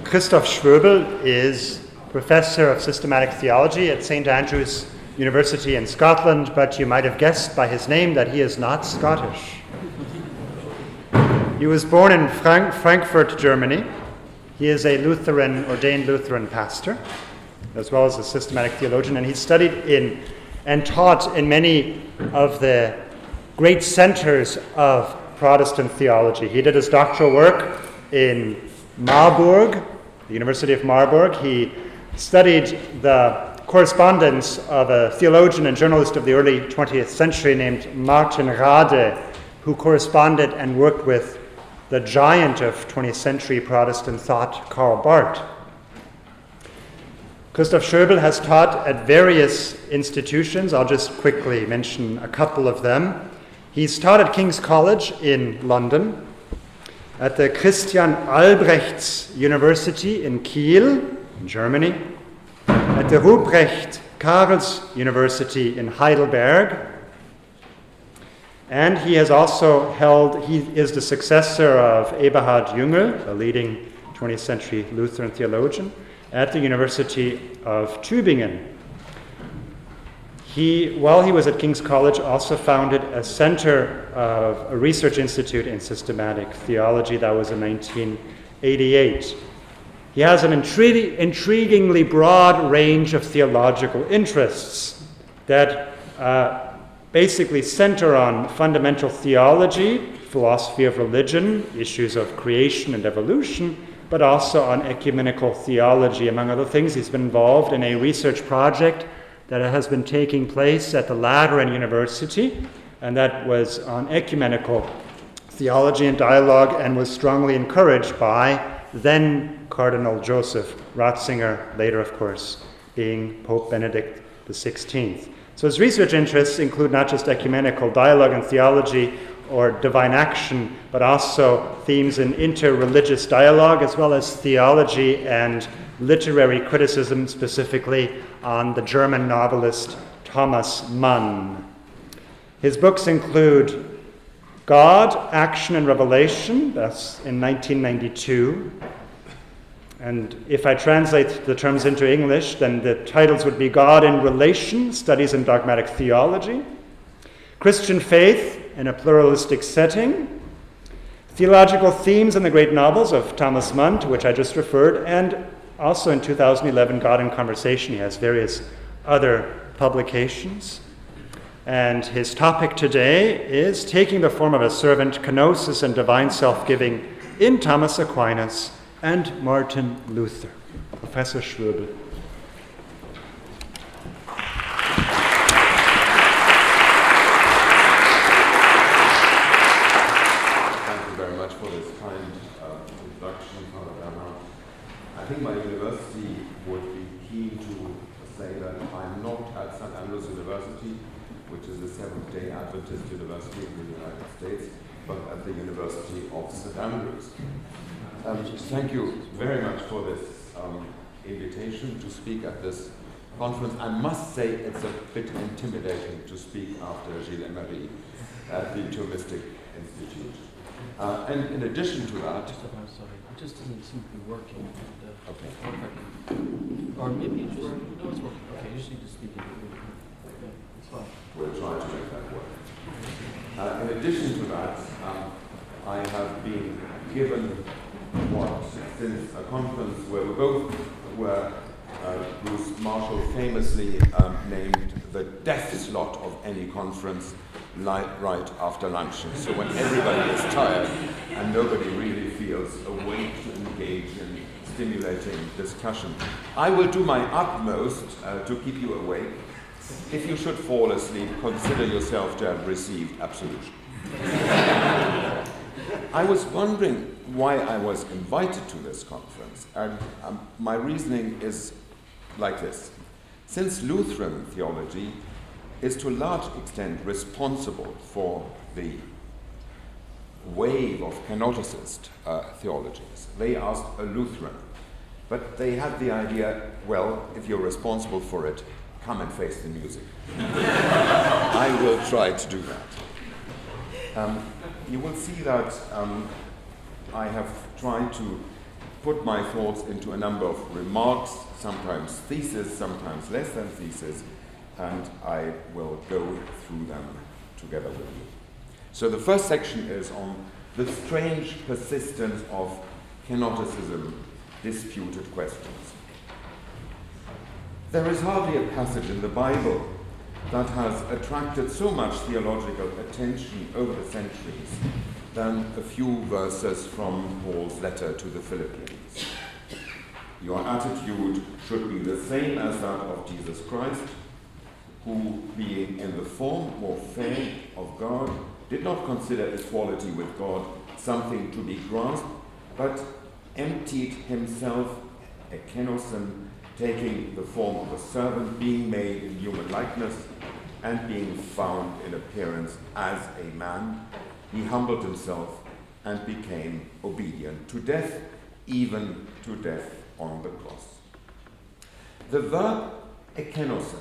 Christoph Schwöbel is professor of systematic theology at St. Andrew's University in Scotland, but you might have guessed by his name that he is not Scottish. He was born in Frankfurt, Germany. He is a ordained Lutheran pastor, as well as a systematic theologian, and he studied in and taught in many of the great centers of Protestant theology. He did his doctoral work in Marburg, the University of Marburg. He studied the correspondence of a theologian and journalist of the early 20th century named Martin Rade, who corresponded and worked with the giant of 20th century Protestant thought, Karl Barth. Christoph Schwöbel has taught at various institutions. I'll just quickly mention a couple of them. He's taught at King's College in London, at the Christian Albrechts University in Kiel, in Germany, at the Ruprecht Karls University in Heidelberg, and he is the successor of Eberhard Jüngel, a leading 20th century Lutheran theologian, at the University of Tübingen. While he was at King's College, also founded a center of a research institute in systematic theology. That was in 1988. He has an intriguingly broad range of theological interests that basically center on fundamental theology, philosophy of religion, issues of creation and evolution, but also on ecumenical theology. Among other things, he's been involved in a research project that has been taking place at the Lateran University, and that was on ecumenical theology and dialogue, and was strongly encouraged by then Cardinal Joseph Ratzinger, later, of course, being Pope Benedict XVI. So his research interests include not just ecumenical dialogue and theology or divine action, but also themes in interreligious dialogue, as well as theology and literary criticism, specifically on the German novelist Thomas Manns. His books include God, Action and Revelation, that's in 1992. And if I translate the terms into English, then the titles would be God in Relation, Studies in Dogmatic Theology, Christian Faith in a Pluralistic Setting, Theological Themes in the Great Novels of Thomas Manns, to which I just referred, and also in 2011, God in Conversation. He has various other publications. And his topic today is Taking the Form of a Servant, Kenosis and Divine Self-Giving in Thomas Aquinas and Martin Luther. Professor Schwöbel. Thank you very much for this kind introduction. I think my university would be keen to say that I'm not at St. Andrew's University, which is a Seventh-day Adventist university in the United States, but at the University of St. Andrews. Thank you very much for this invitation to speak at this conference. I must say it's a bit intimidating to speak after Gilles Emery at the Thomistic Institute. And in addition to that... I'm sorry, it just doesn't seem to be working. Okay. Or maybe you just... No, it's working. Okay, you just need to speak into it. Okay, it's fine. We'll try to make that work. In addition to that, I have been given since a conference where we both were, Bruce Marshall famously named the death slot of any conference right after luncheon. So when everybody is tired and nobody really feels awake to engage in stimulating discussion, I will do my utmost to keep you awake. If you should fall asleep, consider yourself to have received absolution. I was wondering why I was invited to this conference, and my reasoning is like this. Since Lutheran theology is to a large extent responsible for the wave of Kenoticist theologies, they asked a Lutheran, but they had the idea, well, if you're responsible for it, come and face the music. I will try to do that. You will see that I have tried to put my thoughts into a number of remarks, sometimes theses, sometimes less than theses, and I will go through them together with you. So the first section is on the strange persistence of Kenoticism, disputed questions. There is hardly a passage in the Bible that has attracted so much theological attention over the centuries than a few verses from Paul's letter to the Philippians. Your attitude should be the same as that of Jesus Christ, who, being in the form or fame of God, did not consider equality with God something to be grasped, but emptied himself, a kenosin, taking the form of a servant, being made in human likeness, and being found in appearance as a man, he humbled himself and became obedient to death, even to death on the cross. The verb ekenosin,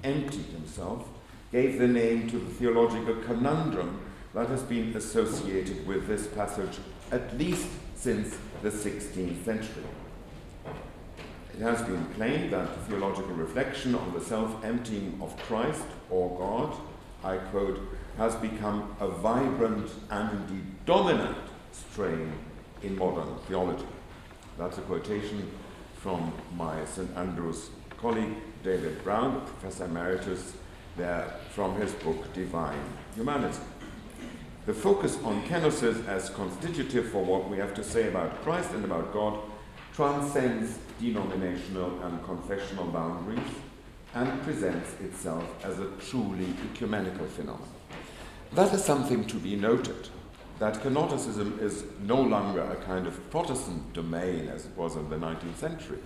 emptied himself, gave the name to the theological conundrum that has been associated with this passage at least since the 16th century. It has been claimed that theological reflection on the self-emptying of Christ or God, I quote, has become a vibrant and indeed dominant strain in modern theology. That's a quotation from my St. Andrews colleague, David Brown, Professor Emeritus, there from his book, Divine Humanity. The focus on kenosis as constitutive for what we have to say about Christ and about God transcends denominational and confessional boundaries and presents itself as a truly ecumenical phenomenon. That is something to be noted, that kenoticism is no longer a kind of Protestant domain as it was in the 19th century,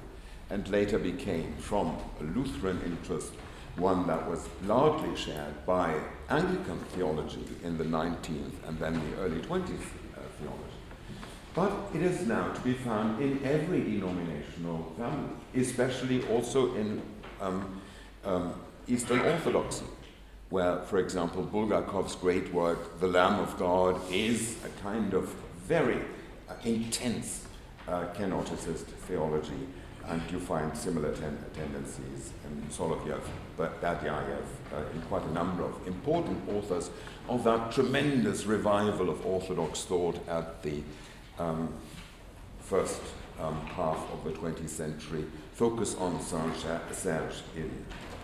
and later became, from a Lutheran interest, one that was largely shared by Anglican theology in the 19th and then the early 20th theology. But it is now to be found in every denominational family, especially also in Eastern Orthodoxy, where, for example, Bulgakov's great work, The Lamb of God, is a kind of very intense kenoticist theology, and you find similar tendencies in Solovyev, Berdyaev, in quite a number of important authors of that tremendous revival of Orthodox thought at the first half of the 20th century, focus on Saint-Serge in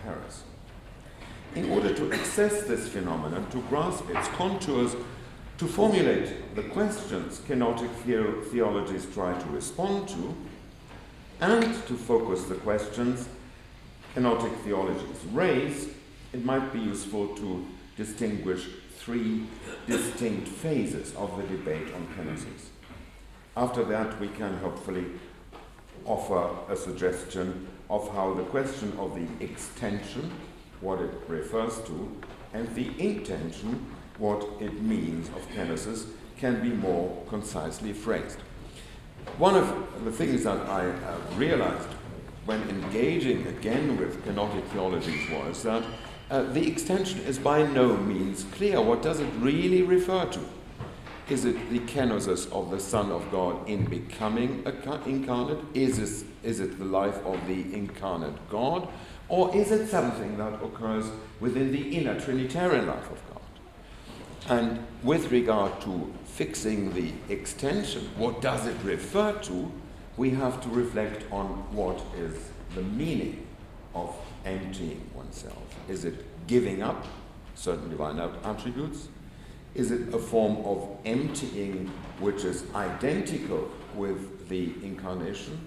Paris. In order to access this phenomenon, to grasp its contours, to formulate the questions kenotic theologies try to respond to, and to focus the questions kenotic theologies raise, it might be useful to distinguish three distinct phases of the debate on kenosis. After that, we can hopefully offer a suggestion of how the question of the extension, what it refers to, and the intention, what it means of kenosis, can be more concisely phrased. One of the things that I realized when engaging again with kenotic theologies was that the extension is by no means clear. What does it really refer to? Is it the kenosis of the Son of God in becoming incarnate? Is it the life of the incarnate God? Or is it something that occurs within the inner Trinitarian life of God? And with regard to fixing the extension, what does it refer to? We have to reflect on what is the meaning of emptying oneself. Is it giving up certain divine attributes? Is it a form of emptying which is identical with the incarnation?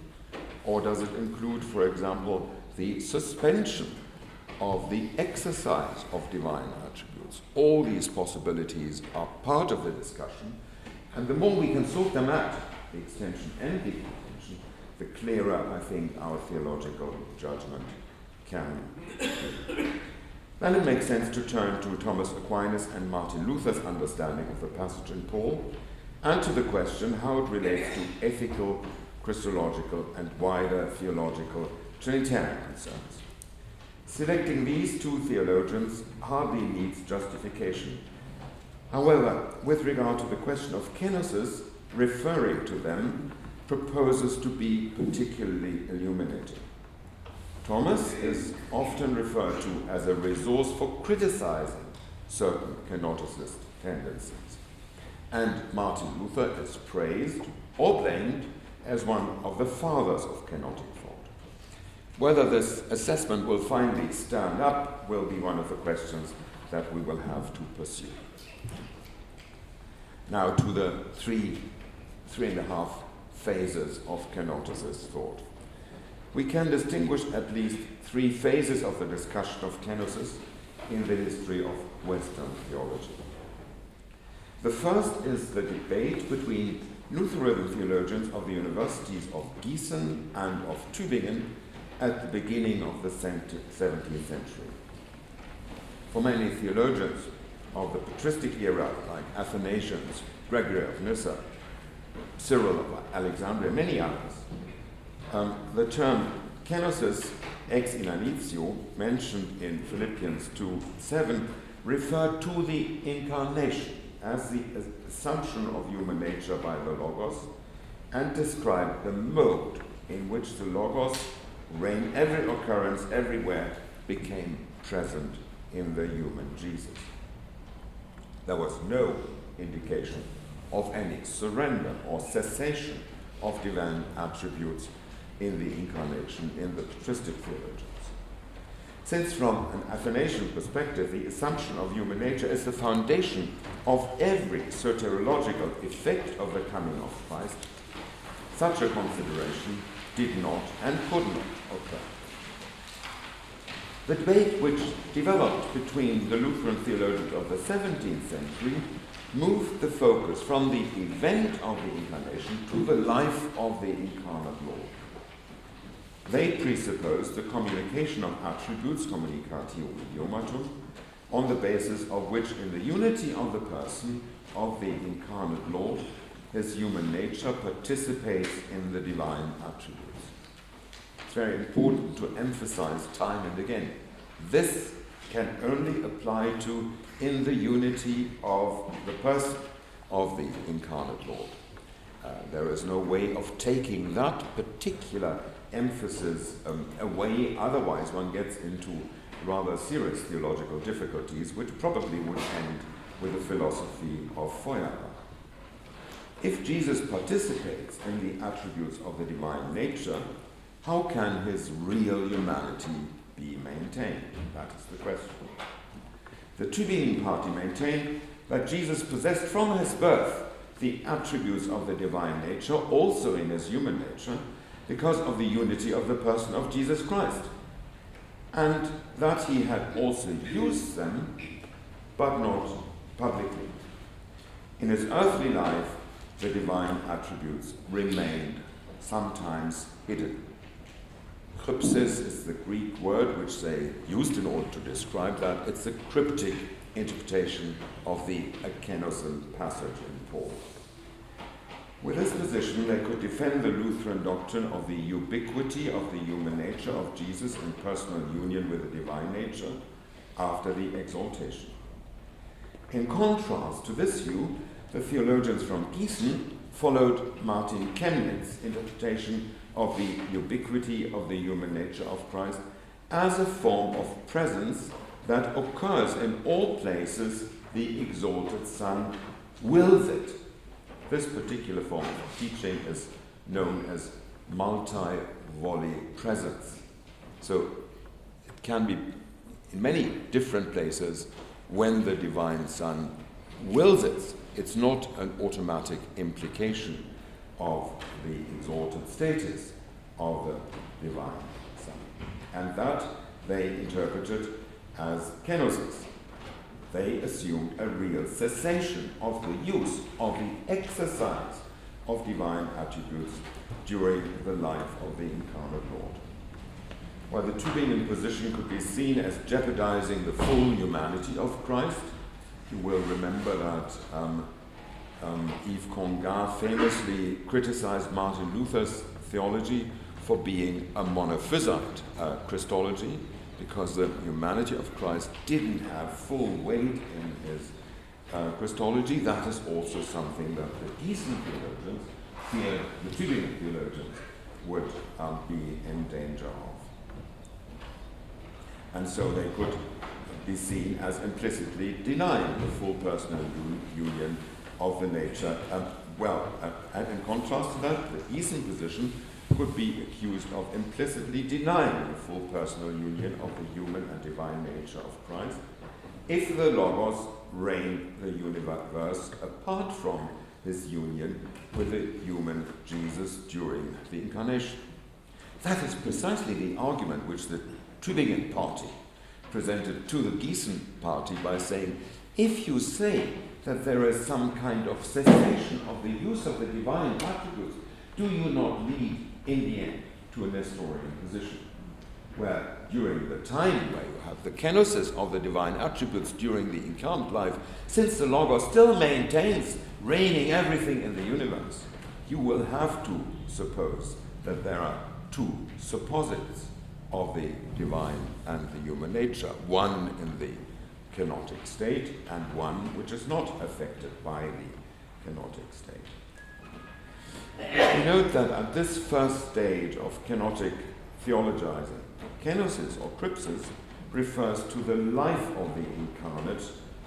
Or does it include, for example, the suspension of the exercise of divine attributes? All these possibilities are part of the discussion, and the more we can sort them out, the extension and the intention, the clearer, I think, our theological judgment can be. Then it makes sense to turn to Thomas Aquinas and Martin Luther's understanding of the passage in Paul, and to the question how it relates to ethical, Christological, and wider theological Trinitarian concerns. Selecting these two theologians hardly needs justification. However, with regard to the question of kenosis, referring to them proposes to be particularly illuminating. Thomas is often referred to as a resource for criticizing certain Kenoticist tendencies, and Martin Luther is praised or blamed as one of the fathers of Kenotic thought. Whether this assessment will finally stand up will be one of the questions that we will have to pursue. Now to the three and a half phases of Kenoticist thought. We can distinguish at least three phases of the discussion of kenosis in the history of Western theology. The first is the debate between Lutheran theologians of the universities of Gießen and of Tübingen at the beginning of the 17th century. For many theologians of the patristic era, like Athanasians, Gregory of Nyssa, Cyril of Alexandria, many others, the term kenosis ex inanitio, mentioned in Philippians 2:7, referred to the incarnation as the assumption of human nature by the Logos, and described the mode in which the Logos, reigned every occurrence everywhere, became present in the human Jesus. There was no indication of any surrender or cessation of divine attributes in the incarnation in the patristic theologians. Since from an Athanasian perspective, the assumption of human nature is the foundation of every soteriological effect of the coming of Christ, such a consideration did not and could not occur. The debate which developed between the Lutheran theologians of the 17th century moved the focus from the event of the incarnation to the life of the incarnate Lord. They presupposed the communication of attributes, communicatio idiomatum, on the basis of which, in the unity of the person of the incarnate Lord, his human nature participates in the divine attributes. It's very important to emphasize time and again. This can only apply to in the unity of the person of the incarnate Lord. There is no way of taking that particular emphasis away, otherwise one gets into rather serious theological difficulties, which probably would end with the philosophy of Feuerbach. If Jesus participates in the attributes of the divine nature, how can his real humanity be maintained? That is the question. The Tübingen party maintained that Jesus possessed from his birth the attributes of the divine nature, also in his human nature, because of the unity of the person of Jesus Christ, and that he had also used them, but not publicly. In his earthly life, the divine attributes remained sometimes hidden. Krypsis is the Greek word which they used in order to describe that. It's a cryptic interpretation of the Kenosan passage in Paul. With this position, they could defend the Lutheran doctrine of the ubiquity of the human nature of Jesus in personal union with the divine nature after the exaltation. In contrast to this view, the theologians from Gießen followed Martin Chemnitz's interpretation of the ubiquity of the human nature of Christ as a form of presence that occurs in all places the exalted Son wills it. This particular form of teaching is known as multi-volley presence. So it can be in many different places when the divine Son wills it. It's not an automatic implication of the exalted status of the divine Son. And that they interpreted as kenosis. They assumed a real cessation of the use of the exercise of divine attributes during the life of the incarnate Lord. While the Tübingen position could be seen as jeopardizing the full humanity of Christ, you will remember that Yves Congar famously criticized Martin Luther's theology for being a monophysite Christology, because the humanity of Christ didn't have full weight in his Christology. That is also something that the Gießen theologians the Tübingen theologians would be in danger of. And so they could be seen as implicitly denying the full personal union of the nature. And in contrast to that, the Eastern position could be accused of implicitly denying the full personal union of the human and divine nature of Christ if the Logos reigned the universe apart from his union with the human Jesus during the Incarnation. That is precisely the argument which the Tübingen party presented to the Gießen party by saying, if you say that there is some kind of cessation of the use of the divine attributes, do you not lead in the end to a Nestorian position, where during the time where you have the kenosis of the divine attributes during the incarnate life, since the Logos still maintains reigning everything in the universe, you will have to suppose that there are two supposits of the divine and the human nature, one in the kenotic state and one which is not affected by the kenotic state. We note that at this first stage of kenotic theologizing, kenosis or crypsis refers to the life of the incarnate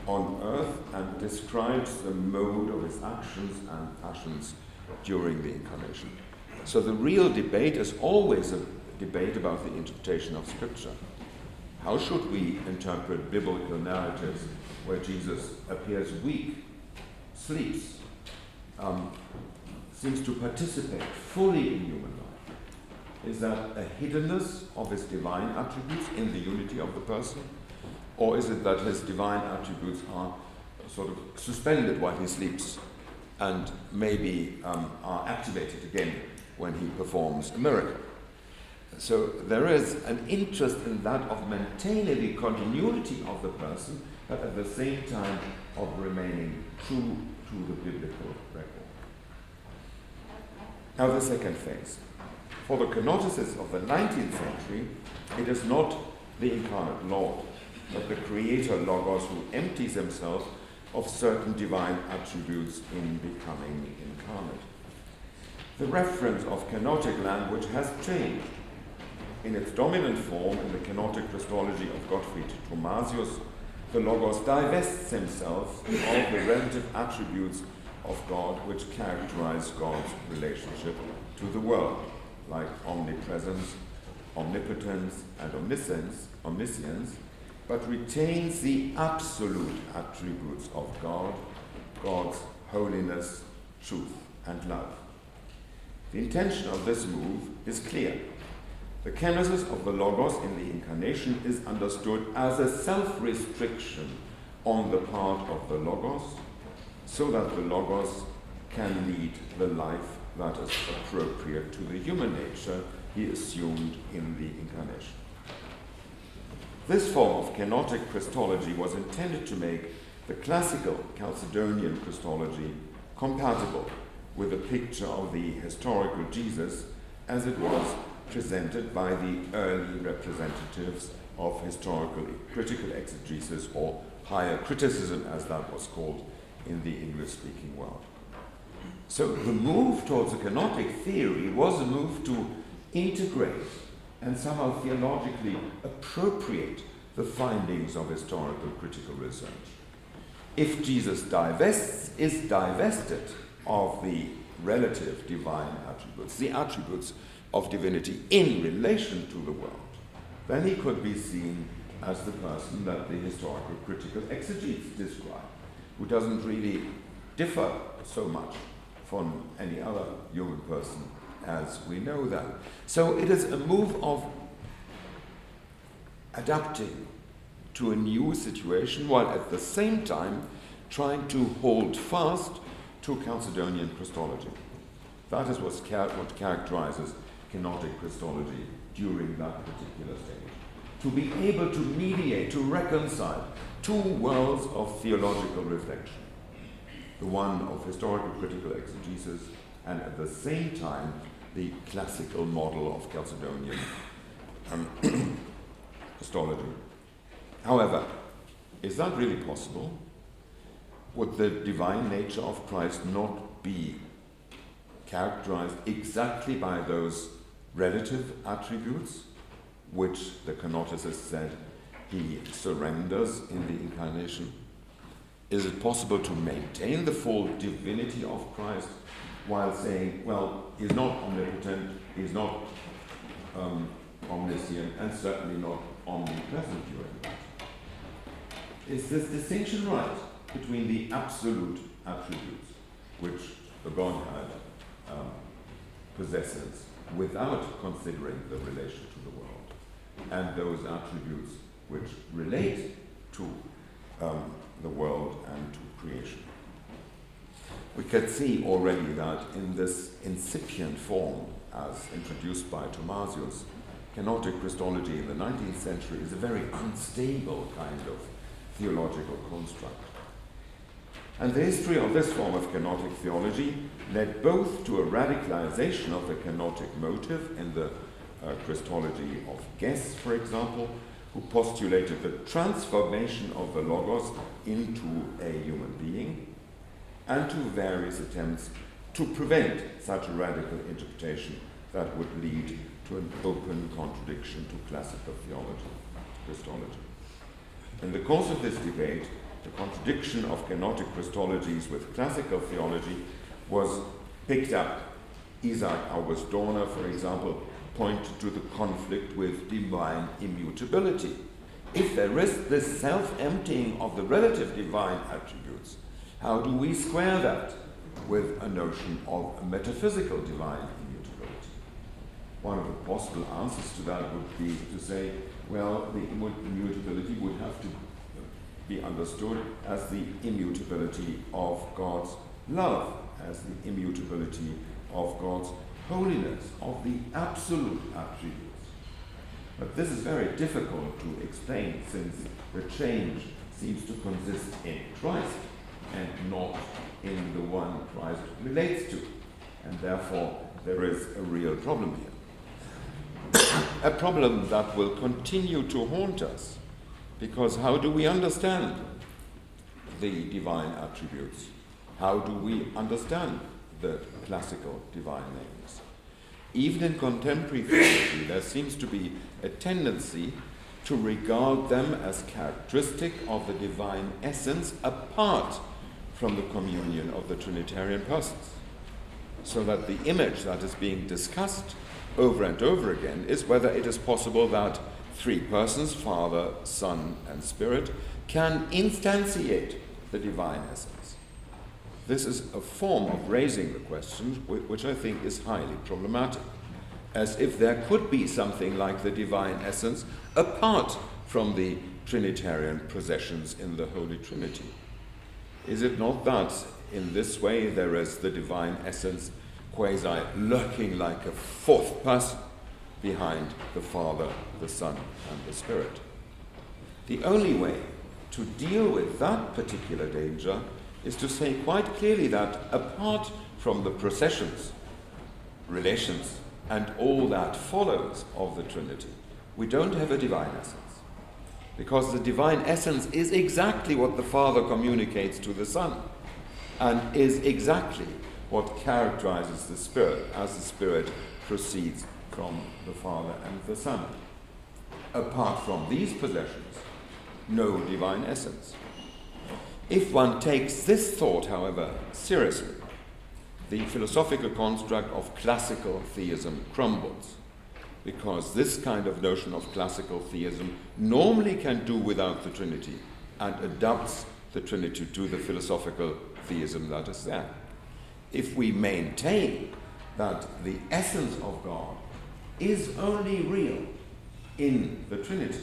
on earth and describes the mode of his actions and passions during the incarnation. So the real debate is always a debate about the interpretation of Scripture. How should we interpret biblical narratives where Jesus appears weak, sleeps, seems to participate fully in human life? Is that a hiddenness of his divine attributes in the unity of the person? Or is it that his divine attributes are sort of suspended while he sleeps and maybe are activated again when he performs a miracle? So there is an interest in that of maintaining the continuity of the person, but at the same time of remaining true to the biblical record. Now the second phase. For the kenoticists of the 19th century, it is not the incarnate Lord, but the creator Logos who empties himself of certain divine attributes in becoming incarnate. The reference of kenotic language has changed. In its dominant form in the kenotic Christology of Gottfried Thomasius, the Logos divests himself of the relative attributes of God which characterize God's relationship to the world, like omnipresence, omnipotence, and omniscience, but retains the absolute attributes of God, God's holiness, truth, and love. The intention of this move is clear. The kenosis of the Logos in the Incarnation is understood as a self-restriction on the part of the Logos, so that the Logos can lead the life that is appropriate to the human nature he assumed in the Incarnation. This form of kenotic Christology was intended to make the classical Chalcedonian Christology compatible with the picture of the historical Jesus as it was presented by the early representatives of historical critical exegesis, or higher criticism as that was called in the English-speaking world. So the move towards a kenotic theory was a move to integrate and somehow theologically appropriate the findings of historical critical research. If Jesus is divested of the relative divine attributes, the attributes of divinity in relation to the world, then he could be seen as the person that the historical critical exegetes describe, who doesn't really differ so much from any other human person as we know them. So it is a move of adapting to a new situation while at the same time trying to hold fast to Chalcedonian Christology. That is what characterizes kenotic Christology during that particular stage. To be able to mediate, to reconcile two worlds of theological reflection. The one of historical critical exegesis and at the same time the classical model of Chalcedonian Christology. However, is that really possible? Would the divine nature of Christ not be characterized exactly by those relative attributes which the kenoticist said he surrenders in the incarnation? Is it possible to maintain the full divinity of Christ while saying, well, he's not omnipotent, he's not omniscient, and certainly not omnipresent during that? Is this distinction right between the absolute attributes which the Godhead possesses without considering the relation to the world, and those attributes which relate to the world and to creation? We can see already that in this incipient form, as introduced by Thomasius, kenotic Christology in the 19th century is a very unstable kind of theological construct. And the history of this form of kenotic theology led both to a radicalization of the kenotic motive in the Christology of Guess, for example, who postulated the transformation of the Logos into a human being, and to various attempts to prevent such a radical interpretation that would lead to an open contradiction to classical theology, Christology. In the course of this debate, the contradiction of kenotic Christologies with classical theology was picked up. Isaac August Dorner, for example, pointed to the conflict with divine immutability. If there is this self-emptying of the relative divine attributes, how do we square that with a notion of a metaphysical divine immutability? One of the possible answers to that would be to say, well, the immutability would have to be understood as the immutability of God's love, as the immutability of God's holiness, of the absolute attributes. But this is very difficult to explain, since the change seems to consist in Christ and not in the one Christ relates to. And therefore, there is a real problem here. A problem that will continue to haunt us, because how do we understand the divine attributes? How do we understand the classical divine names? Even in contemporary theology, there seems to be a tendency to regard them as characteristic of the divine essence apart from the communion of the Trinitarian persons. So that the image that is being discussed over and over again is whether it is possible that three persons, Father, Son, and Spirit, can instantiate the divine essence. This is a form of raising the question which I think is highly problematic, as if there could be something like the divine essence apart from the Trinitarian processions in the Holy Trinity. Is it not that in this way there is the divine essence quasi lurking like a fourth person behind the Father, the Son, and the Spirit? The only way to deal with that particular danger is to say quite clearly that apart from the processions, relations, and all that follows of the Trinity, we don't have a divine essence. Because the divine essence is exactly what the Father communicates to the Son, and is exactly what characterizes the Spirit as the Spirit proceeds from the Father and the Son. Apart from these possessions, no divine essence. If one takes this thought, however, seriously, the philosophical construct of classical theism crumbles, because this kind of notion of classical theism normally can do without the Trinity and adapts the Trinity to the philosophical theism that is there. If we maintain that the essence of God is only real in the Trinity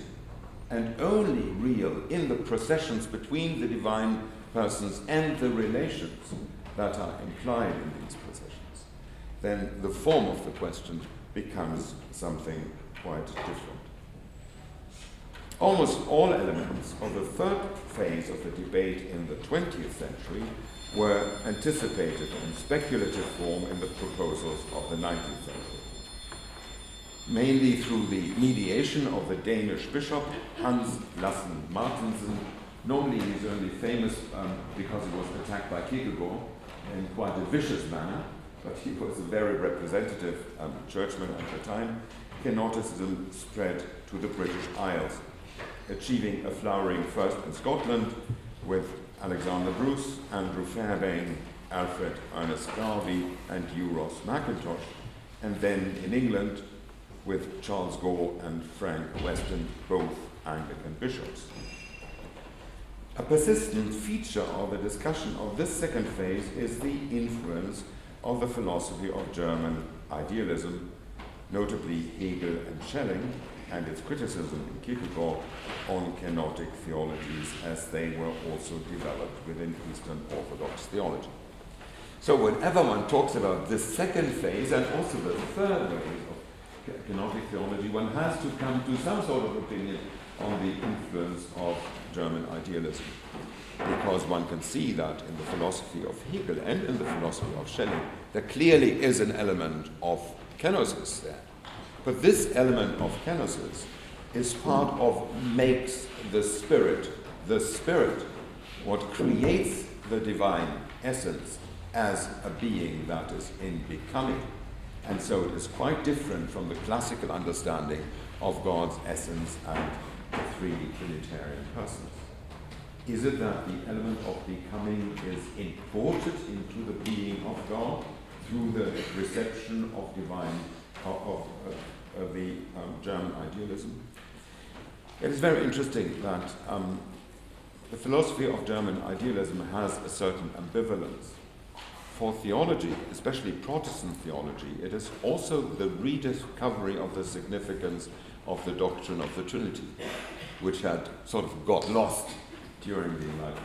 and only real in the processions between the divine persons and the relations that are implied in these processions, then the form of the question becomes something quite different. Almost all elements of the third phase of the debate in the 20th century were anticipated in speculative form in the proposals of the 19th century. Mainly through the mediation of the Danish bishop Hans Lassen Martensen. Normally he's only famous because he was attacked by Kierkegaard in quite a vicious manner, but he was a very representative churchman at the time, Kenoticism spread to the British Isles, achieving a flowering first in Scotland with Alexander Bruce, Andrew Fairbairn, Alfred Ernest Garvey, and Hugh Ross Mackintosh, and then in England with Charles Gore and Frank Weston, both Anglican bishops. A persistent feature of the discussion of this second phase is the influence of the philosophy of German idealism, notably Hegel and Schelling, and its criticism in Kierkegaard on kenotic theologies as they were also developed within Eastern Orthodox theology. So whenever one talks about this second phase and also the third phase of kenotic theology, one has to come to some sort of opinion on the influence of German idealism, because one can see that in the philosophy of Hegel and in the philosophy of Schelling, there clearly is an element of kenosis there. But this element of kenosis is part of makes the spirit, what creates the divine essence as a being that is in becoming. And so it is quite different from the classical understanding of God's essence and the three Trinitarian persons. Is it that the element of becoming is imported into the being of God through the reception of divine, of the German idealism? It is very interesting that the philosophy of German idealism has a certain ambivalence. For theology, especially Protestant theology, it is also the rediscovery of the significance of the doctrine of the Trinity, which had sort of got lost during the Enlightenment.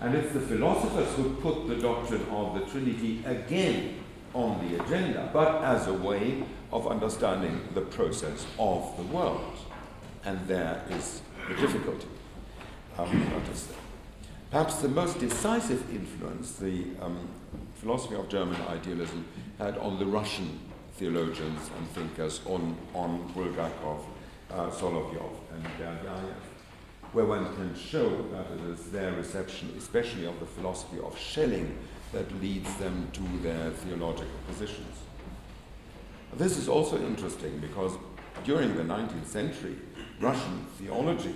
And it's the philosophers who put the doctrine of the Trinity again on the agenda, but as a way of understanding the process of the world. And there is the difficulty. Perhaps the most decisive influence the philosophy of German idealism had on the Russian theologians and thinkers, on Bulgakov, Solovyov, and Berdyaev, where one can show that it is their reception, especially of the philosophy of Schelling, that leads them to their theological positions. This is also interesting because during the 19th century, Russian theology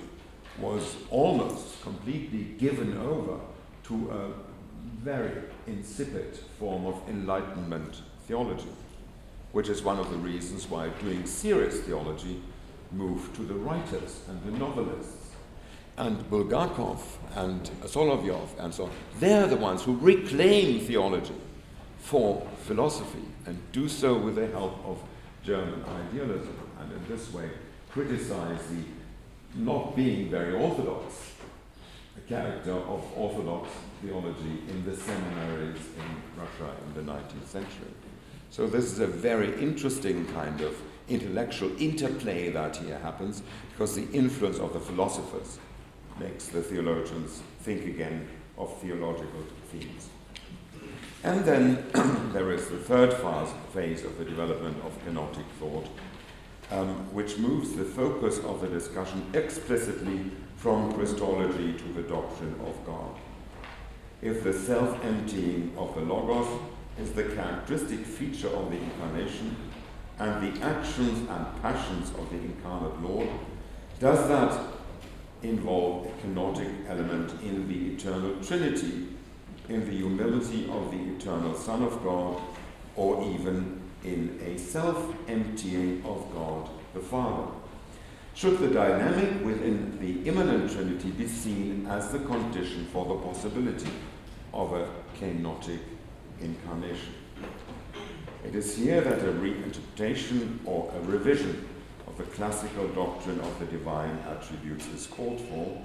was almost completely given over to a very insipid form of Enlightenment theology, which is one of the reasons why doing serious theology moved to the writers and the novelists. And Bulgakov and Solovyov and so on, they're the ones who reclaim theology for philosophy and do so with the help of German idealism, and in this way criticize the not being very orthodox character of orthodox theology in the seminaries in Russia in the 19th century. So this is a very interesting kind of intellectual interplay that here happens, because the influence of the philosophers makes the theologians think again of theological themes. And then there is the third phase of the development of kenotic thought, which moves the focus of the discussion explicitly from Christology to the doctrine of God. If the self-emptying of the Logos is the characteristic feature of the Incarnation and the actions and passions of the incarnate Lord, does that involve a kenotic element in the eternal Trinity, in the humility of the eternal Son of God, or even in a self-emptying of God the Father? Should the dynamic within the immanent Trinity be seen as the condition for the possibility of a kenotic incarnation? It is here that a reinterpretation or a revision of the classical doctrine of the divine attributes is called for,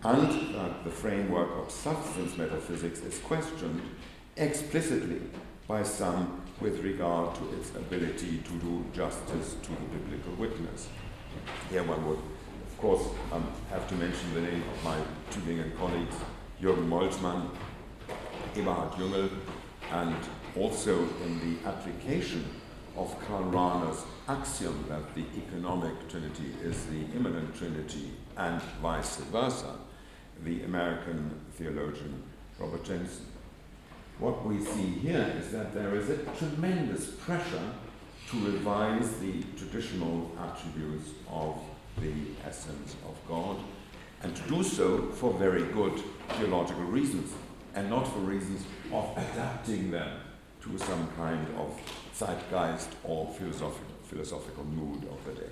and that the framework of substance metaphysics is questioned explicitly by some with regard to its ability to do justice to the biblical witness. Here one would, of course, have to mention the name of my Tübingen colleagues, Jürgen Moltmann, Eberhard Jüngel, and also in the application of Karl Rahner's axiom that the economic Trinity is the immanent Trinity and vice versa, the American theologian Robert Jensen. what we see here is that there is a tremendous pressure to revise the traditional attributes of the essence of God, and to do so for very good theological reasons, and not for reasons of adapting them to some kind of zeitgeist or philosophical mood of the day.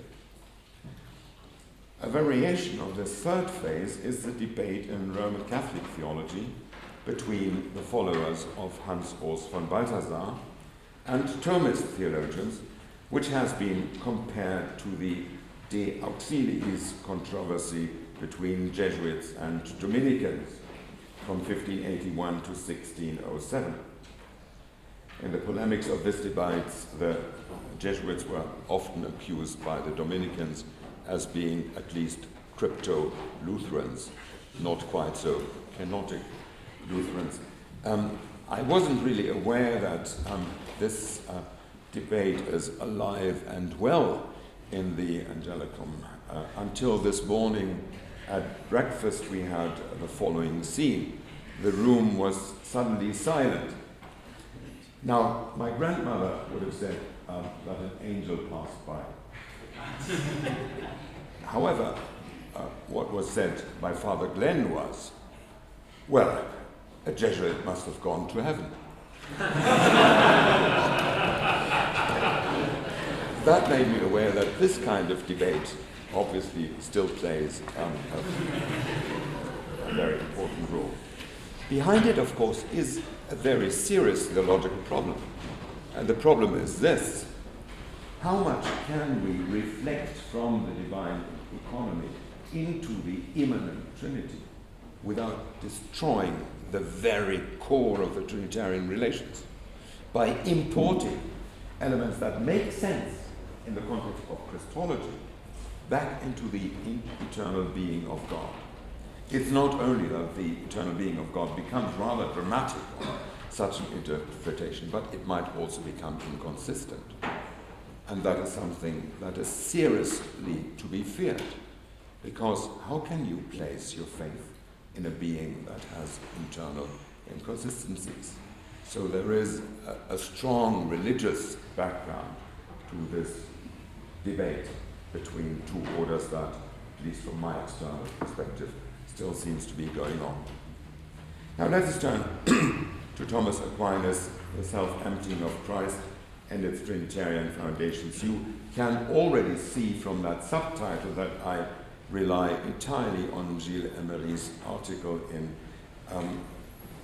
A variation of this third phase is the debate in Roman Catholic theology between the followers of Hans Urs von Balthasar and Thomist theologians, which has been compared to the De Auxiliis controversy between Jesuits and Dominicans from 1581 to 1607. In the polemics of this debate, the Jesuits were often accused by the Dominicans as being at least crypto-Lutherans, not quite so kenotic Lutherans. I wasn't really aware that this debate is alive and well in the Angelicum. Until this morning at breakfast we had the following scene. The room was suddenly silent. Now, my grandmother would have said that an angel passed by. However, what was said by Father Glenn was, well, a Jesuit must have gone to heaven. That made me aware that this kind of debate obviously still plays a very important role. Behind it, of course, is a very serious theological problem. And the problem is this: how much can we reflect from the divine economy into the immanent Trinity without destroying the very core of the Trinitarian relations by importing elements that make sense in the context of Christology back into the eternal being of God? It's not only that the eternal being of God becomes rather dramatic on such an interpretation, but it might also become inconsistent. And that is something that is seriously to be feared, because how can you place your faith in a being that has internal inconsistencies? So there is a strong religious background to this debate between two orders that, at least from my external perspective, still seems to be going on. Now let us turn to Thomas Aquinas, the self-emptying of Christ and its Trinitarian foundations. You can already see from that subtitle that I rely entirely on Gilles Emery's article in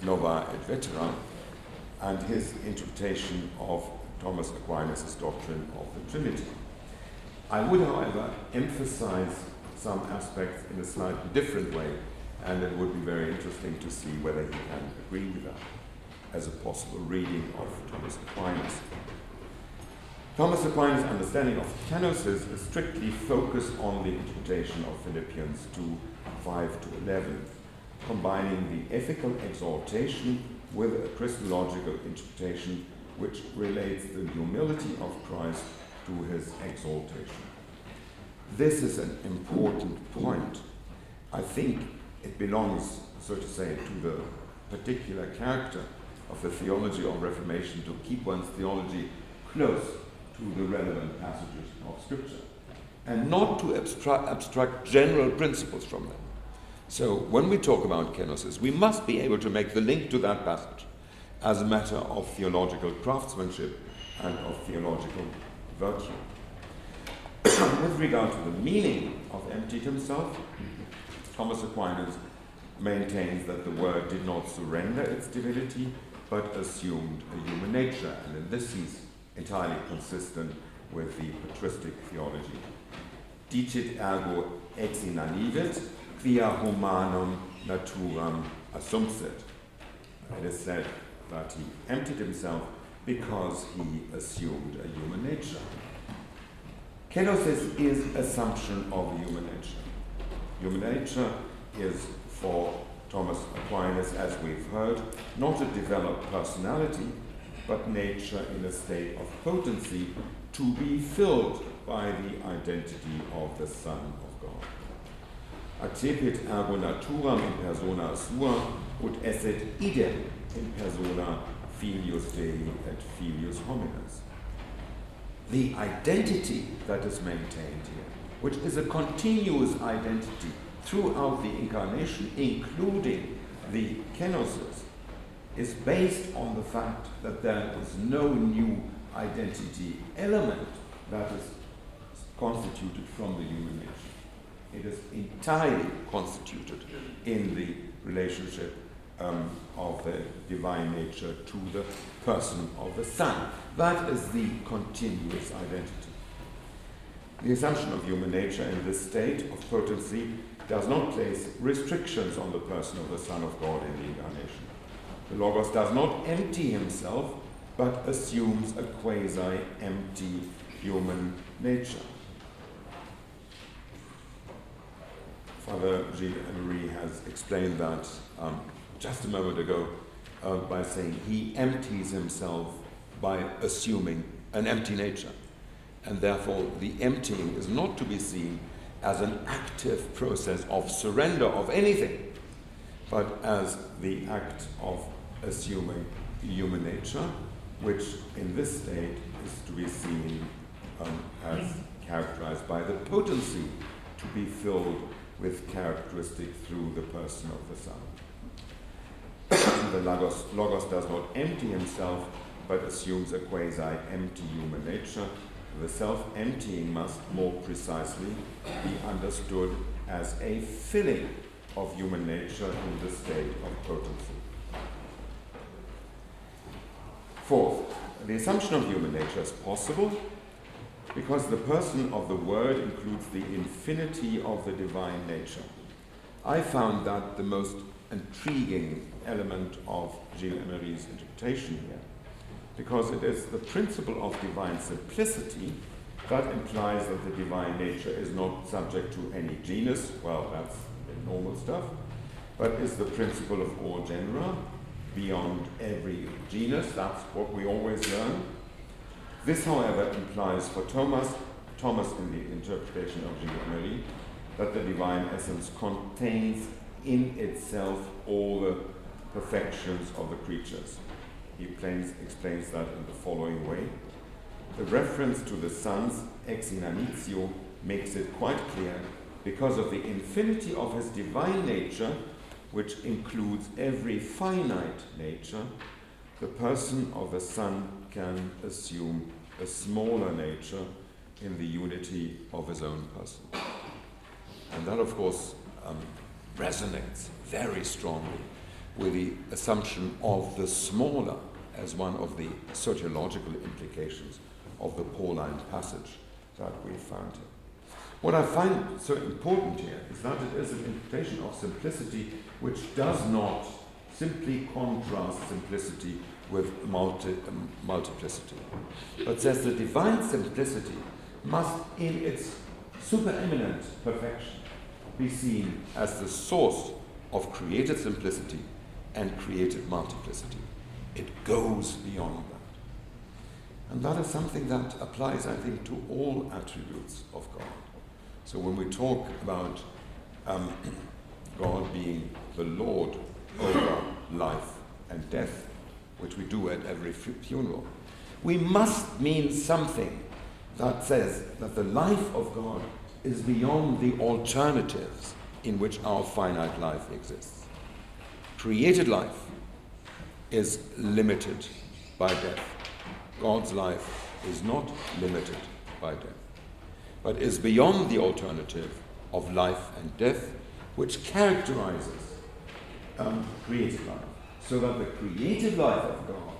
Nova et Vetera and his interpretation of Thomas Aquinas' doctrine of the Trinity. I would, however, emphasize some aspects in a slightly different way, and it would be very interesting to see whether he can agree with that as a possible reading of Thomas Aquinas. Thomas Aquinas' understanding of kenosis is strictly focused on the interpretation of Philippians 2:5-11, combining the ethical exaltation with a Christological interpretation which relates the humility of Christ to his exaltation. This is an important point. I think it belongs, so to say, to the particular character of the theology of Reformation to keep one's theology close to the relevant passages of Scripture and not to abstract general principles from them. So when we talk about kenosis, we must be able to make the link to that passage as a matter of theological craftsmanship and of theological virtue. With regard to the meaning of emptied himself, Thomas Aquinas maintains that the Word did not surrender its divinity, but assumed a human nature, and in this he's entirely consistent with the patristic theology. Dicit ergo ex inanivit, quia humanum naturam assumpsit. It is said that he emptied himself because he assumed a human nature. Kenosis is assumption of human nature. Human nature is, for Thomas Aquinas, as we've heard, not a developed personality, but nature in a state of potency to be filled by the identity of the Son of God. Accepit ergo naturam in persona sua, ut esset idem in persona filius Dei et filius homines. The identity that is maintained here, which is a continuous identity throughout the incarnation, including the kenosis, is based on the fact that there is no new identity element that is constituted from the human nature. It is entirely constituted in the relationship of the divine nature to the person of the Son. That is the continuous identity. The assumption of human nature in this state of potency does not place restrictions on the person of the Son of God in the incarnation. The Logos does not empty himself, but assumes a quasi-empty human nature. Father Gilles Emery has explained that just a moment ago by saying he empties himself by assuming an empty nature. And therefore the emptying is not to be seen as an active process of surrender of anything, but as the act of assuming human nature, which in this state is to be seen as characterized by the potency to be filled with characteristic through the person of the Son. The Logos does not empty himself, but assumes a quasi-empty human nature. The self-emptying must more precisely be understood as a filling of human nature in the state of potency. Fourth, the assumption of human nature is possible because the person of the Word includes the infinity of the divine nature. I found that the most intriguing element of Gilles Emery's interpretation here, because it is the principle of divine simplicity that implies that the divine nature is not subject to any genus, well, that's the normal stuff, but is the principle of all genera, beyond every genus. That's what we always learn. This, however, implies for Thomas in the interpretation of Gilles Emery, that the divine essence contains in itself all the perfections of the creatures. He explains that in the following way. The reference to the Son's ex inanitio makes it quite clear, because of the infinity of his divine nature, which includes every finite nature, the person of the Son can assume a smaller nature in the unity of his own person. And that, of course, resonates very strongly with the assumption of the smaller as one of the sociological implications of the Pauline passage that we found here. What I find so important here is that it is an interpretation of simplicity which does not simply contrast simplicity with multiplicity, but says the divine simplicity must, in its supereminent perfection, be seen as the source of created simplicity and created multiplicity. It goes beyond that. And that is something that applies, I think, to all attributes of God. So when we talk about God being the Lord over life and death, which we do at every funeral, we must mean something that says that the life of God is beyond the alternatives in which our finite life exists. Created life is limited by death. God's life is not limited by death, but is beyond the alternative of life and death, which characterizes created life. So that the created life of God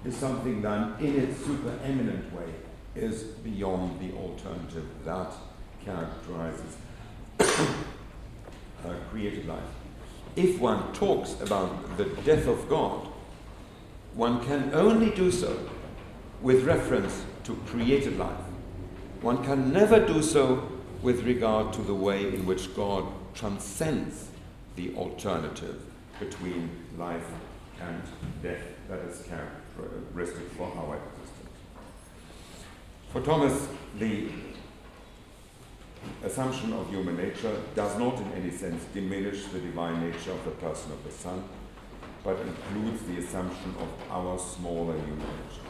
is something that, in its supereminent way, is beyond the alternative that characterizes created life. If one talks about the death of God, one can only do so with reference to created life. One can never do so with regard to the way in which God transcends the alternative between life and death that is characteristic for our existence. For Thomas, the assumption of human nature does not in any sense diminish the divine nature of the person of the Son, but includes the assumption of our smaller human nature.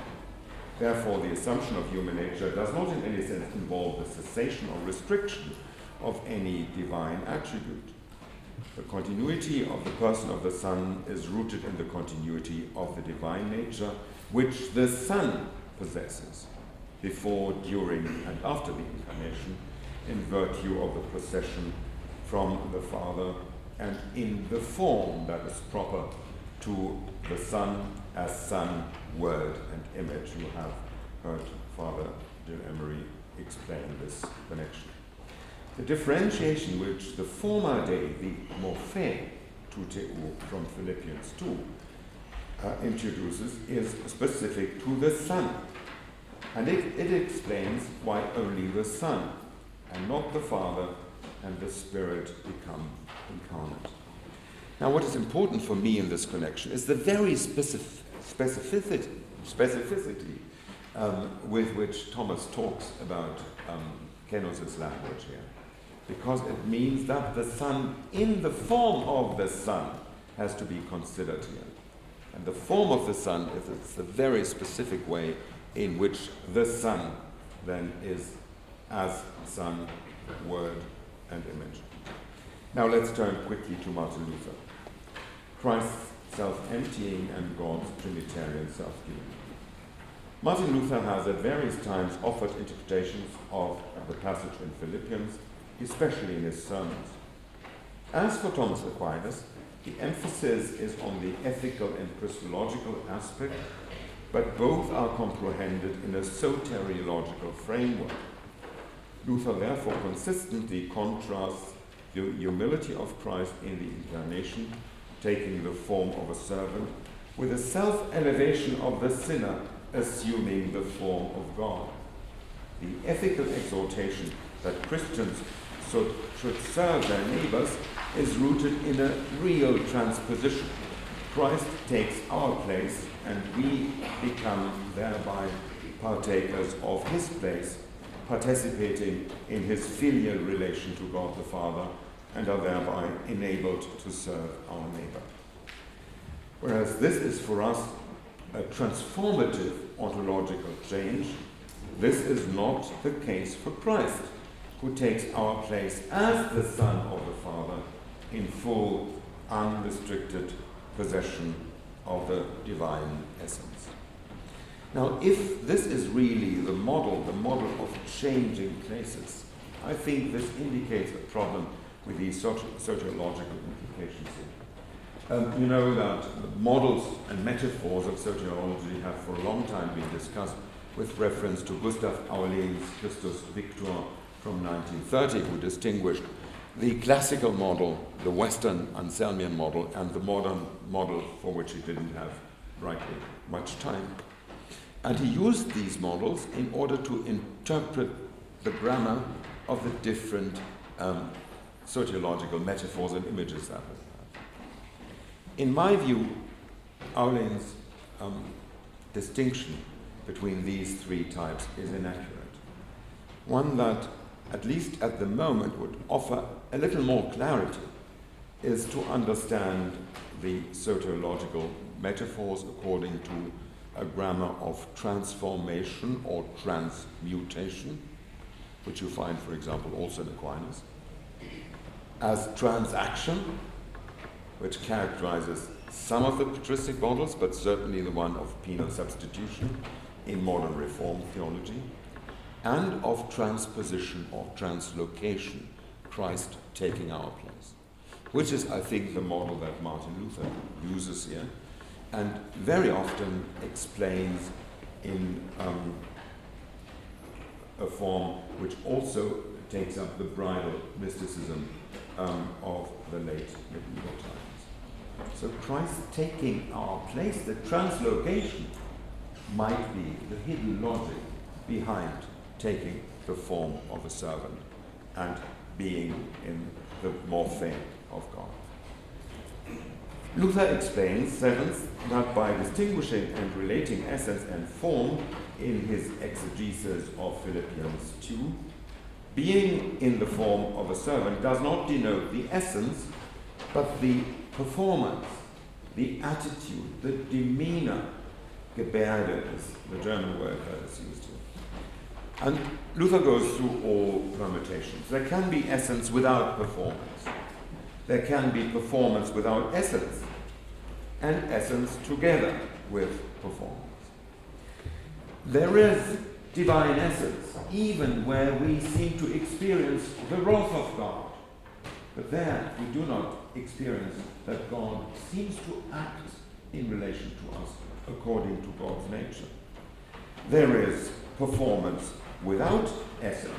Therefore, the assumption of human nature does not in any sense involve the cessation or restriction of any divine attribute. The continuity of the person of the Son is rooted in the continuity of the divine nature, which the Son possesses before, during, and after the incarnation, in virtue of the procession from the Father and in the form that is proper to the Son as Son, Word, and Image. You have heard Father Jim Emery explain this connection. The differentiation which the former day, the morphe, tuteu, from Philippians 2, introduces is specific to the Son. And it explains why only the Son and not the Father and the Spirit become incarnate. Now, what is important for me in this connection is the very specificity with which Thomas talks about Kenosis language here, because it means that the Son in the form of the Son has to be considered here. And the form of the Son is the very specific way in which the Son then is as Son, Word, and Image. Now let's turn quickly to Martin Luther. Christ's self-emptying and God's Trinitarian self-giving. Martin Luther has at various times offered interpretations of the passage in Philippians, especially in his sermons. As for Thomas Aquinas, the emphasis is on the ethical and Christological aspect, but both are comprehended in a soteriological framework. Luther therefore consistently contrasts the humility of Christ in the incarnation, taking the form of a servant, with the self-elevation of the sinner, assuming the form of God. The ethical exhortation that Christians should serve their neighbors is rooted in a real transposition. Christ takes our place and we become thereby partakers of his place, participating in his filial relation to God the Father, and are thereby enabled to serve our neighbor. Whereas this is for us a transformative ontological change, this is not the case for Christ, who takes our place as the Son of the Father in full, unrestricted possession of the divine essence. Now, if this is really the model of changing places, I think this indicates a problem with these soteriological implications here. You know that the models and metaphors of soteriology have for a long time been discussed with reference to Gustav Aulén's Christus Victor from 1930, who distinguished the classical model, the Western Anselmian model, and the modern model for which he didn't have rightly much time. And he used these models in order to interpret the grammar of the different soteriological metaphors and images that we have. In my view, Aulén's distinction between these three types is inaccurate. One that, at least at the moment, would offer a little more clarity is to understand the soteriological metaphors according to a grammar of transformation or transmutation, which you find, for example, also in Aquinas, as transaction, which characterizes some of the patristic models, but certainly the one of penal substitution in modern Reformed theology, and of transposition or translocation, Christ taking our place, which is, I think, the model that Martin Luther uses here, and very often explains in a form which also takes up the bridal mysticism of the late medieval times. So Christ taking our place, the translocation, might be the hidden logic behind taking the form of a servant and being in the morphe of God. Luther explains, seventh, that by distinguishing and relating essence and form in his exegesis of Philippians 2, being in the form of a servant does not denote the essence, but the performance, the attitude, the demeanor, Gebärde is the German word that is used here. And Luther goes through all permutations. There can be essence without performance. There can be performance without essence, and essence together with performance. There is divine essence, even where we seem to experience the wrath of God. But there we do not experience that God seems to act in relation to us according to God's nature. There is performance without essence,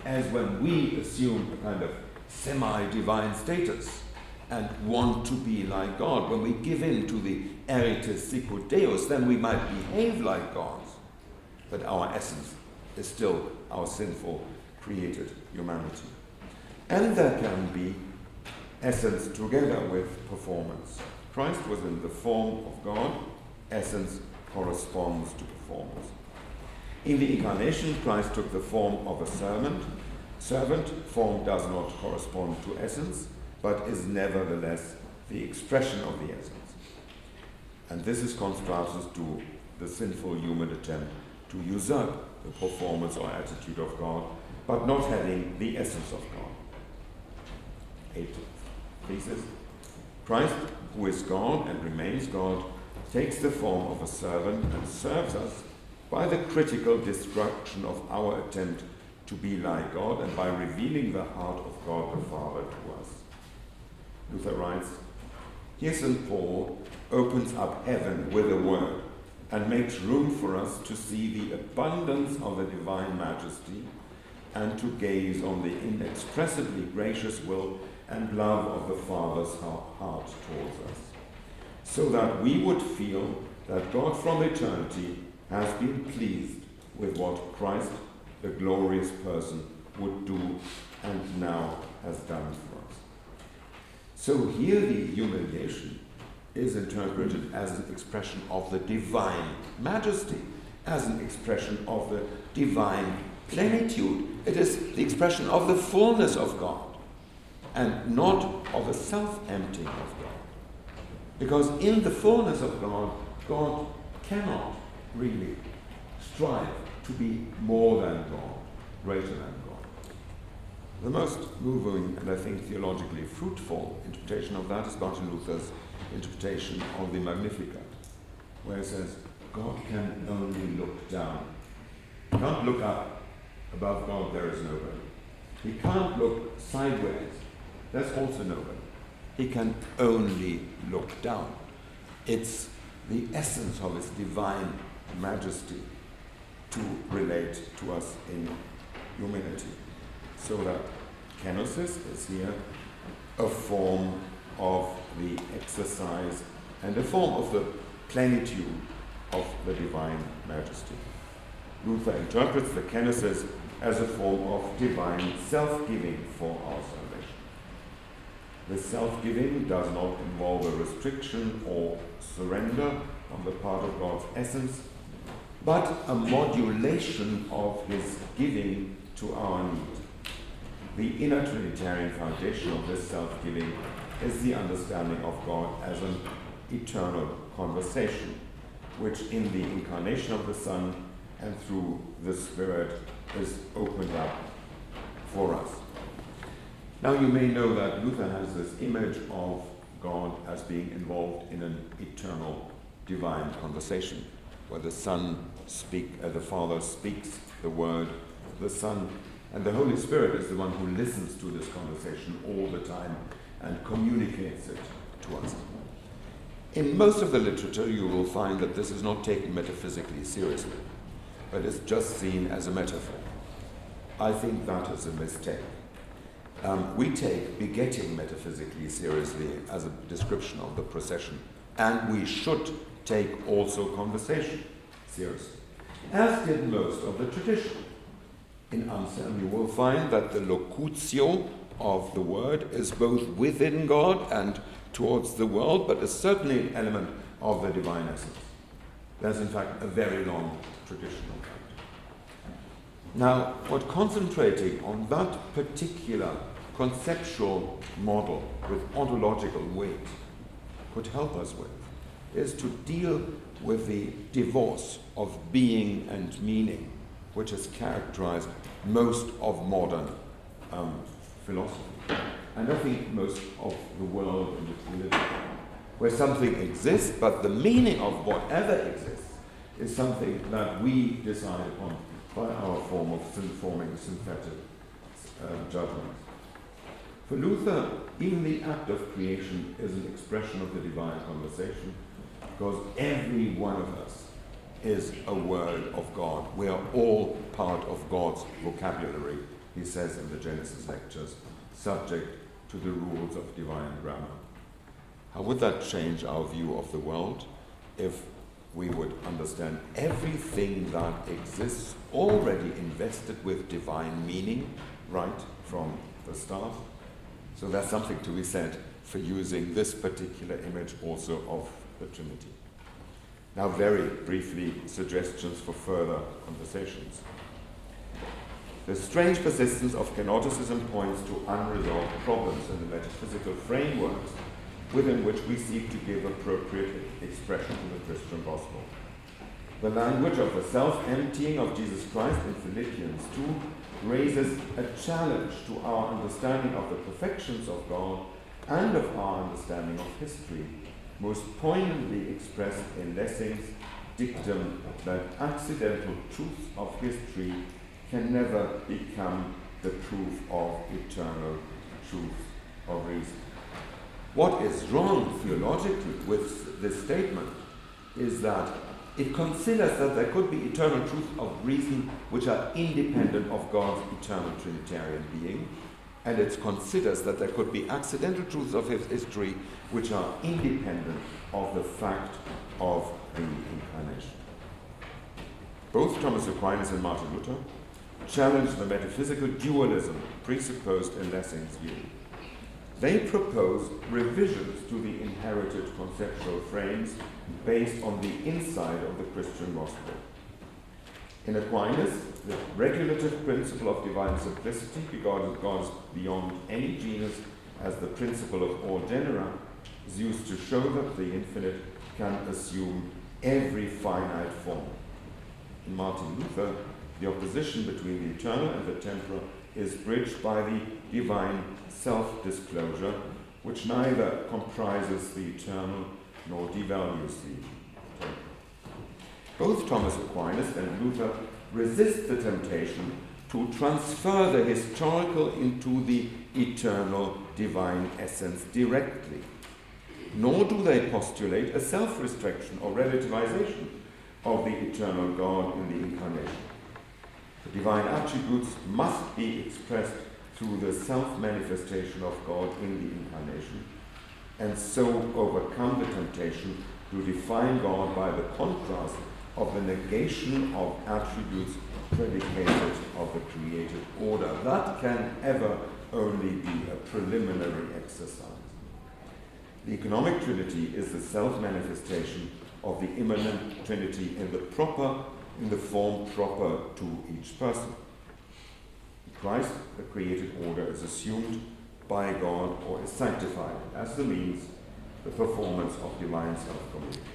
as when we assume a kind of semi-divine status and want to be like God. When we give in to the eritis sicut Deus, then we might behave like gods, but our essence is still our sinful, created humanity. And there can be essence together with performance. Christ was in the form of God. Essence corresponds to performance. In the incarnation, Christ took the form of a servant. Form does not correspond to essence, but is nevertheless the expression of the essence. And this is contrasted to the sinful human attempt to usurp the performance or attitude of God, but not having the essence of God. 8th thesis. Christ, who is God and remains God, takes the form of a servant and serves us by the critical destruction of our attempt to be like God and by revealing the heart of God the Father to us. Luther writes, here St. Paul opens up heaven with a word and makes room for us to see the abundance of the divine majesty and to gaze on the inexpressibly gracious will and love of the Father's heart towards us, so that we would feel that God from eternity has been pleased with what Christ, the glorious person, would do and now has done for us. So here the humiliation is interpreted as an expression of the divine majesty, as an expression of the divine plenitude. It is the expression of the fullness of God, and not of the self-emptying of God. Because in the fullness of God, God cannot really strive to be more than God, greater than God. The most moving and I think theologically fruitful interpretation of that is Martin Luther's interpretation of the Magnificat, where it says, God can only look down. He can't look up. Above God there is nobody. He can't look sideways. There's also nobody. He can only look down. It's the essence of his divine majesty to relate to us in humanity. So that kenosis is here a form of the exercise and a form of the plenitude of the divine majesty. Luther interprets the kenosis as a form of divine self-giving for our salvation. The self-giving does not involve a restriction or surrender on the part of God's essence, but a modulation of his giving to our need. The inner Trinitarian foundation of this self-giving is the understanding of God as an eternal conversation, which in the incarnation of the Son and through the Spirit is opened up for us. Now you may know that Luther has this image of God as being involved in an eternal divine conversation, where the Father speaks the word, the Son, and the Holy Spirit is the one who listens to this conversation all the time and communicates it to us. In most of the literature you will find that this is not taken metaphysically seriously, but is just seen as a metaphor. I think that is a mistake. We take begetting metaphysically seriously as a description of the procession, and we should take also conversation seriously, as did most of the tradition. In Anselm you will find that the locutio of the word is both within God and towards the world, but is certainly an element of the divine essence. There's in fact a very long tradition of that. Now, what concentrating on that particular conceptual model with ontological weight could help us with is to deal with the divorce of being and meaning, which has characterized most of modern philosophy, and I think most of the world in which we live, where something exists, but the meaning of whatever exists is something that we decide upon by our form of forming synthetic judgments. For Luther, even the act of creation is an expression of the divine conversation, because every one of us is a word of God. We are all part of God's vocabulary, he says in the Genesis lectures, subject to the rules of divine grammar. How would that change our view of the world if we would understand everything that exists already invested with divine meaning right from the start? So there's something to be said for using this particular image also of the Trinity. Now, very briefly, suggestions for further conversations. The strange persistence of Kenoticism points to unresolved problems in the metaphysical frameworks within which we seek to give appropriate expression to the Christian gospel. The language of the self-emptying of Jesus Christ in Philippians 2 raises a challenge to our understanding of the perfections of God and of our understanding of history, most poignantly expressed in Lessing's dictum that accidental truths of history can never become the proof of eternal truth of reason. What is wrong theologically with this statement is that it considers that there could be eternal truths of reason which are independent of God's eternal Trinitarian being, and it considers that there could be accidental truths of his history which are independent of the fact of the incarnation. Both Thomas Aquinas and Martin Luther challenged the metaphysical dualism presupposed in Lessing's view. They proposed revisions to the inherited conceptual frames based on the inside of the Christian gospel. In Aquinas, the regulative principle of divine simplicity, regarded God's beyond any genus as the principle of all genera, is used to show that the infinite can assume every finite form. In Martin Luther, the opposition between the eternal and the temporal is bridged by the divine self-disclosure, which neither comprises the eternal nor devalues the temporal. Both Thomas Aquinas and Luther resist the temptation to transfer the historical into the eternal divine essence directly, nor do they postulate a self-restriction or relativization of the eternal God in the incarnation. The divine attributes must be expressed through the self-manifestation of God in the incarnation, and so overcome the temptation to define God by the contrast of the negation of attributes predicated of the created order. That can ever only be a preliminary exercise. The economic Trinity is the self-manifestation of the immanent Trinity in the form proper to each person. In Christ, the created order is assumed by God or is sanctified as the means, the performance of divine self-communication.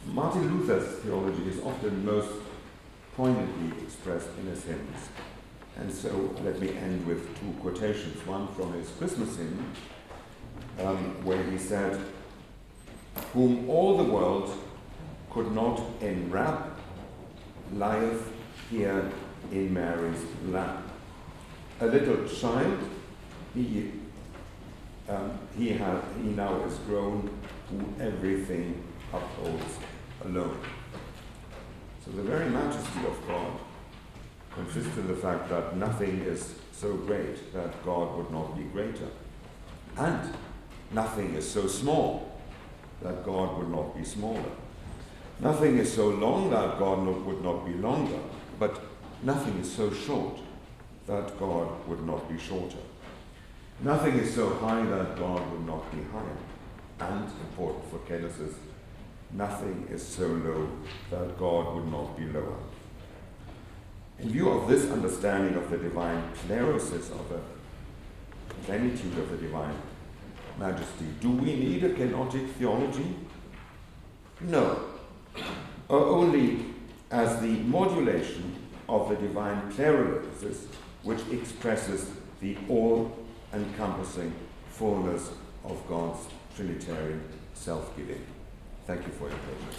Martin Luther's theology is often most poignantly expressed in his hymns. And so let me end with two quotations. One from his Christmas hymn, where he said, "Whom all the world could not enwrap, lieth here in Mary's lap. A little child, he now is grown, who everything upholds alone." So the very majesty of God consists in the fact that nothing is so great that God would not be greater, and nothing is so small that God would not be smaller. Nothing is so long that God would not be longer, but nothing is so short that God would not be shorter. Nothing is so high that God would not be higher. And, important for Kenosis, nothing is so low that God would not be lower. In view of this understanding of the divine pleroses, of the plenitude of the divine, Majesty, do we need a kenotic theology? No, only as the modulation of the divine pluralism which expresses the all-encompassing fullness of God's Trinitarian self-giving. Thank you for your patience.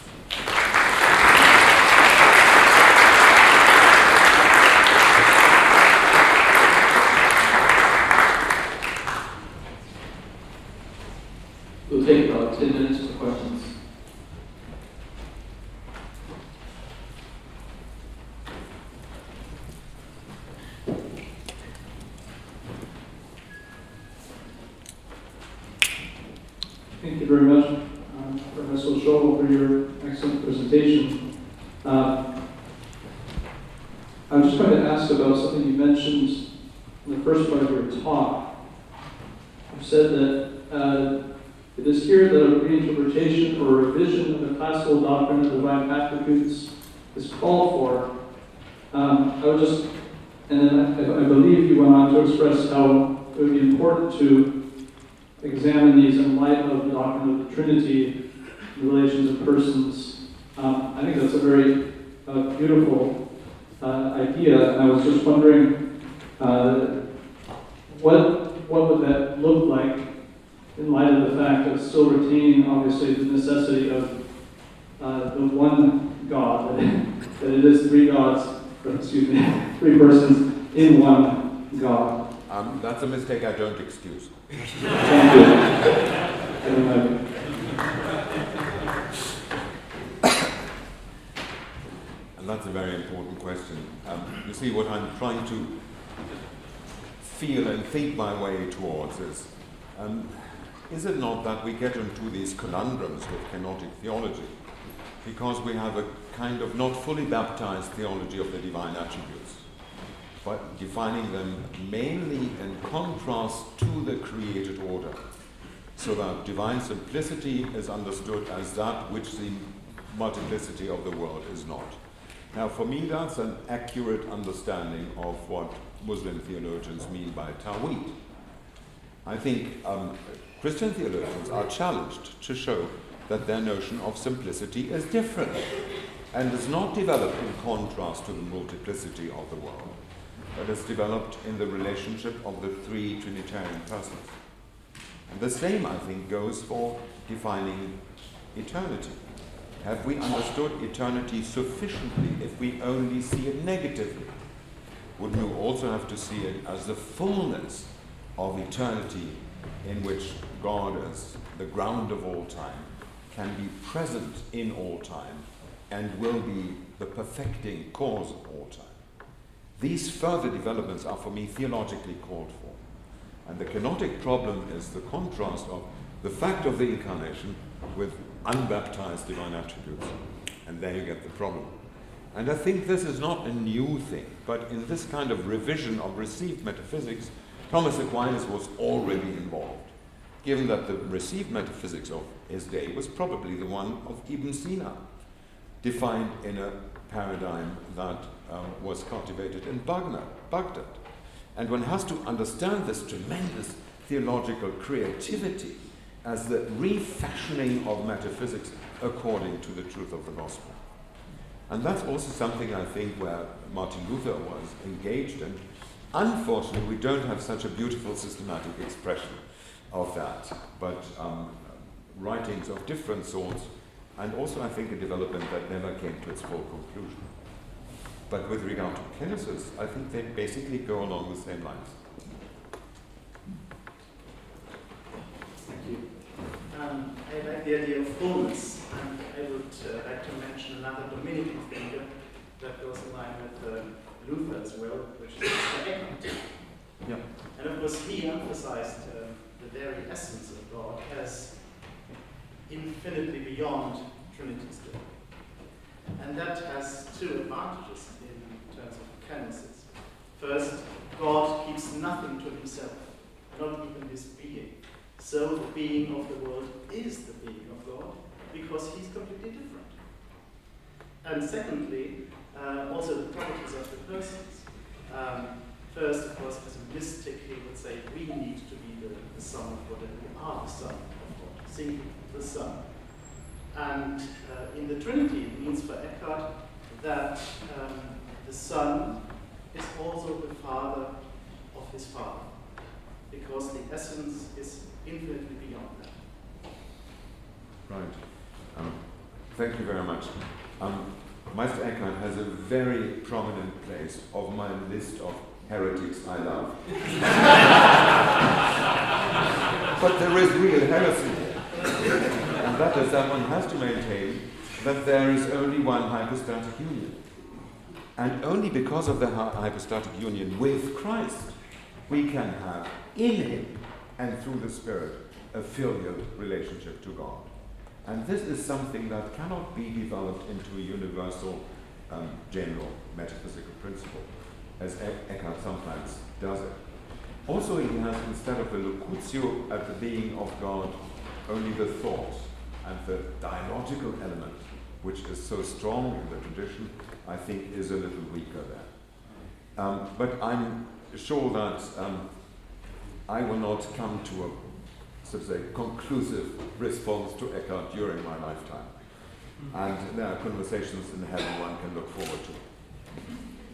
We'll take about 10 minutes for questions. Thank you very much, Professor Schwöbel, for your excellent presentation. I was just going to ask about something you mentioned in the first part of your talk. You said that it is here that a reinterpretation or revision of the classical doctrine of divine attributes is called for. I believe you went on to express how it would be important to examine these in light of the doctrine of the Trinity, the relations of persons. I think that's a very beautiful idea, and I was just wondering what would that look like in light of the fact of still retaining, obviously, the necessity of the one God, that it is three gods, three persons in one God. That's a mistake I don't excuse. Thank you. And that's a very important question. You see, what I'm trying to feel and think my way towards is it not that we get into these conundrums with kenotic theology because we have a kind of not fully baptized theology of the divine attributes, but defining them mainly in contrast to the created order, so that divine simplicity is understood as that which the multiplicity of the world is not. Now, for me, that's an accurate understanding of what Muslim theologians mean by Tawhid. I think Christian theologians are challenged to show that their notion of simplicity is different and is not developed in contrast to the multiplicity of the world, but is developed in the relationship of the three Trinitarian persons. And the same, I think, goes for defining eternity. Have we understood eternity sufficiently if we only see it negatively? Would we also have to see it as the fullness of eternity in which God, as the ground of all time, can be present in all time and will be the perfecting cause of all time? These further developments are, for me, theologically called for. And the kenotic problem is the contrast of the fact of the incarnation with unbaptized divine attributes. And there you get the problem. And I think this is not a new thing, but in this kind of revision of received metaphysics, Thomas Aquinas was already involved, given that the received metaphysics of his day was probably the one of Ibn Sina, defined in a paradigm that was cultivated in Baghdad. And one has to understand this tremendous theological creativity as the refashioning of metaphysics according to the truth of the gospel. And that's also something, I think, where Martin Luther was engaged in. Unfortunately, we don't have such a beautiful systematic expression of that, but writings of different sorts, and also, I think, a development that never came to its full conclusion. But with regard to Kenosis, I think they basically go along the same lines. Thank you. I like the idea of fullness, and I would like to mention another Dominican thinker that goes in line with Luther as well, which is Eckhart. Yeah. And of course, he emphasized the very essence of God as infinitely beyond Trinity still. And that has two advantages in terms of kenosis. First, God keeps nothing to himself, not even his being. So the being of the world is the being of God, because he's completely different. And secondly, also the properties of the persons. First, of course, as a mystic, he would say we need to be the Son of God, and we are the Son of God, simply the Son. And in the Trinity, it means for Eckhart that the Son is also the Father of his Father, because the essence is infinitely beyond that. Right. Thank you very much. Meister Eckhart has a very prominent place of my list of heretics I love. But there is real heresy here. And that is that one has to maintain that there is only one hypostatic union. And only because of the hypostatic union with Christ, we can have in him and through the Spirit a filial relationship to God. And this is something that cannot be developed into a universal, general metaphysical principle, as Eckhart sometimes does it. Also, he has, instead of the locutio at the being of God, only the thought, and the dialogical element, which is so strong in the tradition, I think is a little weaker there. But I'm sure that I will not come to a so to say, conclusive response to Eckhart during my lifetime. And there are conversations in heaven one can look forward to.